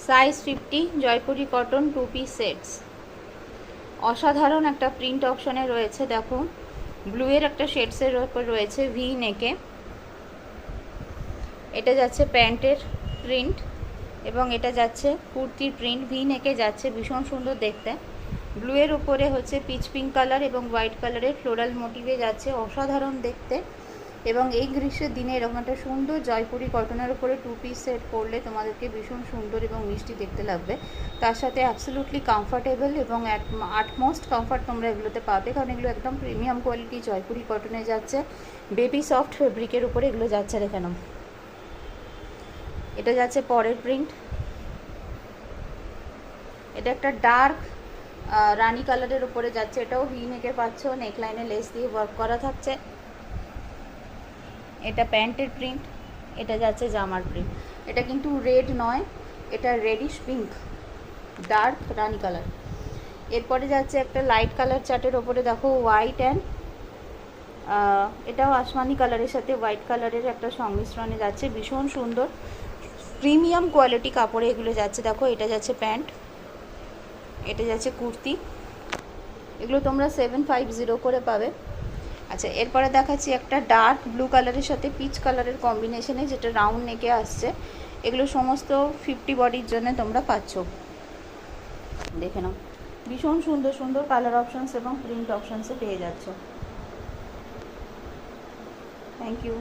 Size 50, Jaipuri cotton, 2 piece sets. অসাধারণ একটা print অপশনে রয়েছে, দেখো ব্লু এর একটা শেডসের উপর রয়েছে ভি নেকে। এটা যাচ্ছে প্যান্টের প্রিন্ট এবং এটা যাচ্ছে কুর্তির প্রিন্ট, ভি নেকে যাচ্ছে, ভীষণ সুন্দর দেখতে। ব্লু এর উপরে হচ্ছে পিচ পিঙ্ক কালার এবং হোয়াইট কালারের ফ্লোরাল মোটিভে যাচ্ছে, অসাধারণ দেখতে। এবং এই গ্রীষ্মের দিনে এরকম একটা সুন্দর জয়পুরি কটনের উপরে 2 পিস সেট পরলে তোমাদেরকে ভীষণ সুন্দর এবং মিষ্টি দেখতে লাগবে। তার সাথে অ্যাবসলিউটলি কমফর্টেবল এবং আটমোস্ট কমফর্ট তোমরা এগুলোতে পাবে, কারণ এগুলো একদম প্রিমিয়াম কোয়ালিটি জয়পুরি কটনে যাচ্ছে, বেবি সফট ফেব্রিকের উপরে এগুলো যাচ্ছে। দেখে নাও, এটা যাচ্ছে পরের প্রিন্ট। এটা একটা ডার্ক রানি কালারের উপরে যাচ্ছে, এটাও ভি নেকে পাচ্ছ, নেকলাইনে লেস দিয়ে ওয়ার্ক করা থাকছে। এটা প্যান্টের প্রিন্ট, এটা যাচ্ছে জামার প্রিন্ট। এটা কিন্তু রেড নয়, এটা রেডিশ পিঙ্ক, ডার্ক রানি কালার। এরপরে যাচ্ছে একটা লাইট কালার চার্টের ওপরে, দেখো হোয়াইট অ্যান্ড এটাও আসমানি কালারের সাথে হোয়াইট কালারের একটা সংমিশ্রণে যাচ্ছে, ভীষণ সুন্দর প্রিমিয়াম কোয়ালিটি কাপড়ে এগুলো যাচ্ছে। দেখো এটা যাচ্ছে প্যান্ট, এটা যাচ্ছে কুর্তি, এগুলো তোমরা 750 করে পাবে। আচ্ছা, এরপরে দেখাচ্ছি একটা ডার্ক ব্লু কালারের সাথে পিচ কালারের কম্বিনেশনে, যেটা রাউন্ড নেকে আসছে। এগুলো সমস্ত 50 বডির জন্য তোমরা পাচ্ছ। দেখে নাও, ভীষণ সুন্দর সুন্দর কালার অপশানস এবং প্রিন্ট অপশানসে পেয়ে যাচ্ছ। Thank you.